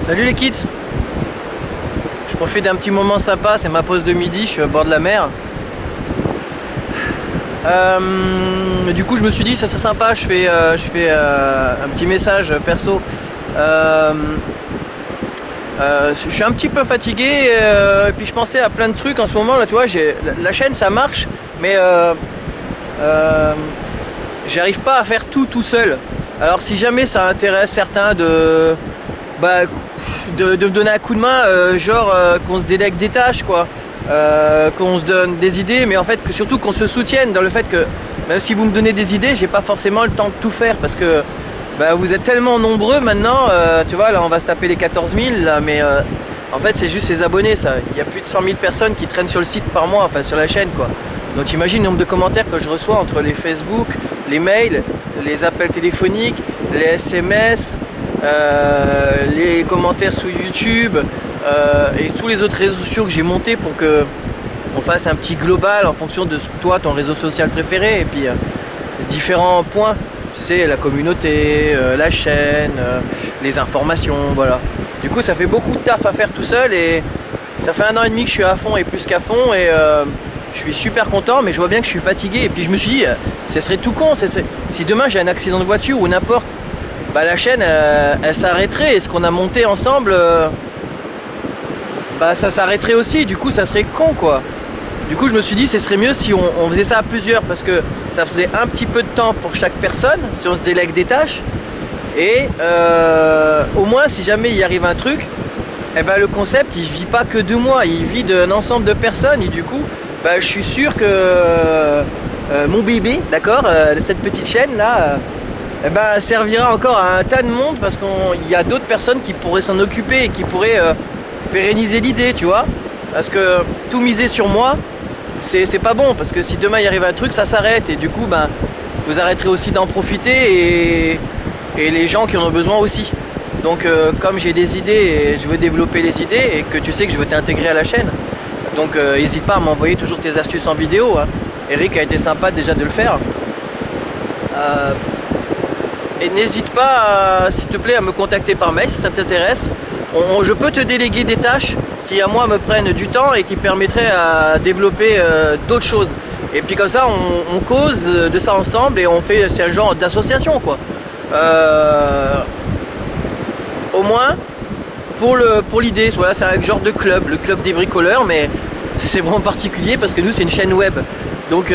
Salut les kids. Je profite d'un petit moment sympa, c'est ma pause de midi, je suis au bord de la mer. Du coup je me suis dit ça serait sympa, je fais un petit message perso. Je suis un petit peu fatigué et puis je pensais à plein de trucs en ce moment là, tu vois, la chaîne ça marche, mais j'arrive pas à faire tout seul. Alors si jamais ça intéresse certains de me donner un coup de main, qu'on se délègue des tâches quoi, qu'on se donne des idées, mais en fait surtout qu'on se soutienne dans le fait que même si vous me donnez des idées, j'ai pas forcément le temps de tout faire parce que vous êtes tellement nombreux maintenant, tu vois là on va se taper les 14 000 là, mais en fait c'est juste les abonnés ça, il y a plus de 100 000 personnes qui traînent sur le site par mois, enfin sur la chaîne quoi. Donc t'imagines le nombre de commentaires que je reçois entre les Facebook, les mails, les appels téléphoniques, les SMS, les commentaires sous YouTube et tous les autres réseaux sociaux que j'ai montés pour que on fasse un petit global en fonction de toi, ton réseau social préféré, et puis différents points, tu sais, la communauté, la chaîne, les informations, voilà. Du coup ça fait beaucoup de taf à faire tout seul et ça fait 1 an et demi que je suis à fond et plus qu'à fond et je suis super content, mais je vois bien que je suis fatigué et puis je me suis dit ce serait tout con, si demain j'ai un accident de voiture ou n'importe, la chaîne elle s'arrêterait et ce qu'on a monté ensemble ça s'arrêterait aussi, du coup ça serait con quoi. Du coup je me suis dit ce serait mieux si on faisait ça à plusieurs parce que ça faisait un petit peu de temps pour chaque personne si on se délègue des tâches et au moins si jamais il arrive un truc, le concept il vit pas que de moi, il vit d'un ensemble de personnes et du coup je suis sûr que mon bébé, d'accord, cette petite chaîne là servira encore à un tas de monde parce qu'il y a d'autres personnes qui pourraient s'en occuper et qui pourraient pérenniser l'idée, tu vois, parce que tout miser sur moi c'est pas bon parce que si demain il arrive un truc ça s'arrête et du coup vous arrêterez aussi d'en profiter et les gens qui en ont besoin aussi. Donc comme j'ai des idées et je veux développer les idées et que tu sais que je veux t'intégrer à la chaîne, donc n'hésite pas à m'envoyer toujours tes astuces en vidéo, hein. Eric a été sympa déjà de le faire. Et n'hésite pas s'il te plaît à me contacter par mail si ça t'intéresse. Je peux te déléguer des tâches qui à moi me prennent du temps et qui permettraient à développer d'autres choses. Et puis comme ça on cause de ça ensemble et c'est un genre d'association quoi. Au moins pour l'idée, voilà, c'est un genre de club, le club des bricoleurs, mais c'est vraiment particulier parce que nous c'est une chaîne web. Donc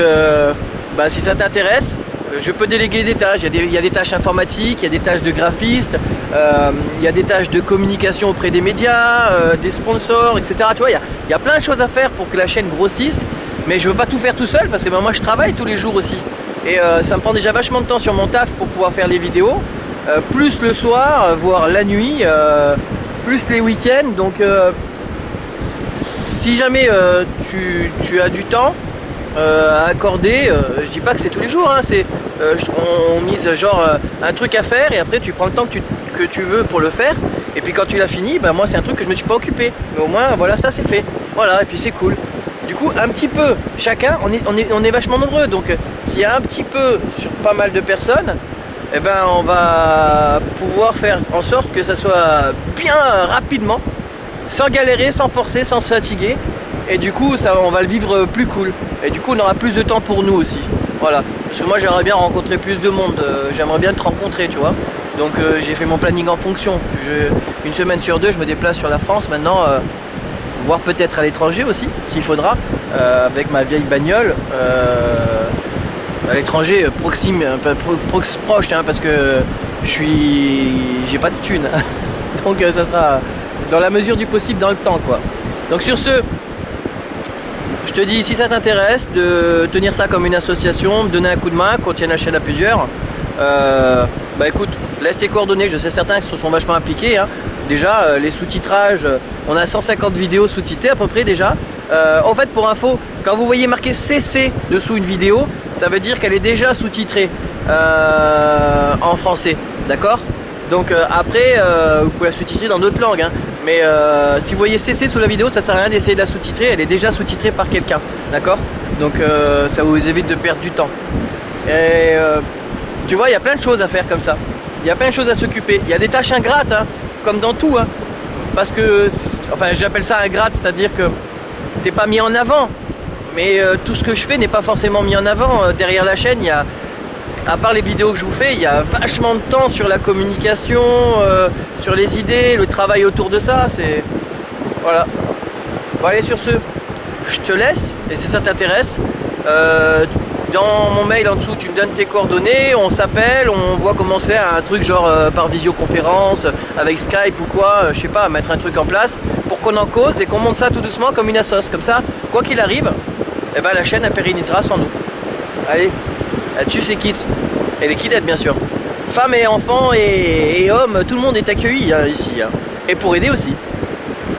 si ça t'intéresse, je peux déléguer des tâches. Il y a des tâches informatiques, il y a des tâches de graphiste, il y a des tâches de communication auprès des médias, des sponsors, etc. Tu vois, il y a plein de choses à faire pour que la chaîne grossisse, mais je veux pas tout faire tout seul parce que moi je travaille tous les jours aussi. Et ça me prend déjà vachement de temps sur mon taf pour pouvoir faire les vidéos, plus le soir, voire la nuit, plus les week-ends. Donc si jamais tu as du temps à accorder, je dis pas que c'est tous les jours, hein, on mise un truc à faire et après tu prends le temps que tu veux pour le faire et puis quand tu l'as fini, moi c'est un truc que je me suis pas occupé, mais au moins voilà, ça c'est fait, voilà, et puis c'est cool. Du coup un petit peu chacun, on est vachement nombreux, donc s'il y a un petit peu sur pas mal de personnes, on va pouvoir faire en sorte que ça soit bien rapidement, sans galérer, sans forcer, sans se fatiguer. Et du coup on va le vivre plus cool. Et du coup on aura plus de temps pour nous aussi. Voilà. Parce que moi j'aimerais bien rencontrer plus de monde. J'aimerais bien te rencontrer, tu vois. Donc j'ai fait mon planning en fonction. Une semaine sur 2 je me déplace sur la France maintenant. Voire peut-être à l'étranger aussi, s'il faudra. Avec ma vieille bagnole. À l'étranger, proche, hein, parce que j'ai pas de thune. Donc ça sera dans la mesure du possible dans le temps, quoi. Donc sur ce, je te dis, si ça t'intéresse de tenir ça comme une association, me donner un coup de main, qu'on tienne la chaîne à plusieurs, écoute, laisse tes coordonnées, je sais certains qui se sont vachement impliqués, hein. Déjà, les sous-titrages, on a 150 vidéos sous-titrées à peu près déjà. En fait, pour info, quand vous voyez marqué CC dessous une vidéo, ça veut dire qu'elle est déjà sous-titrée en français, d'accord? Donc après, vous pouvez la sous-titrer dans d'autres langues, hein. Mais si vous voyez CC sous la vidéo, ça sert à rien d'essayer de la sous-titrer, elle est déjà sous-titrée par quelqu'un, d'accord? Donc ça vous évite de perdre du temps. Et tu vois, il y a plein de choses à faire comme ça. Il y a plein de choses à s'occuper. Il y a des tâches ingrates, hein, comme dans tout, hein. parce que, enfin j'appelle ça ingrate, c'est-à-dire que t'es pas mis en avant. Mais tout ce que je fais n'est pas forcément mis en avant. Derrière la chaîne, il y a, à part les vidéos que je vous fais, il y a vachement de temps sur la communication, sur les idées, le travail autour de ça. C'est voilà. Bon allez, sur ce, je te laisse. Et si ça t'intéresse, dans mon mail en dessous, tu me donnes tes coordonnées, on s'appelle, on voit comment se faire un truc genre par visioconférence, avec Skype ou quoi, je sais pas, mettre un truc en place pour qu'on en cause et qu'on monte ça tout doucement comme une assoce. Comme ça, quoi qu'il arrive, eh ben, la chaîne elle pérennisera sans nous. Allez, là-dessus les kids. Et les kidettes bien sûr. Femmes et enfants et hommes, tout le monde est accueilli hein, ici. Hein. Et pour aider aussi.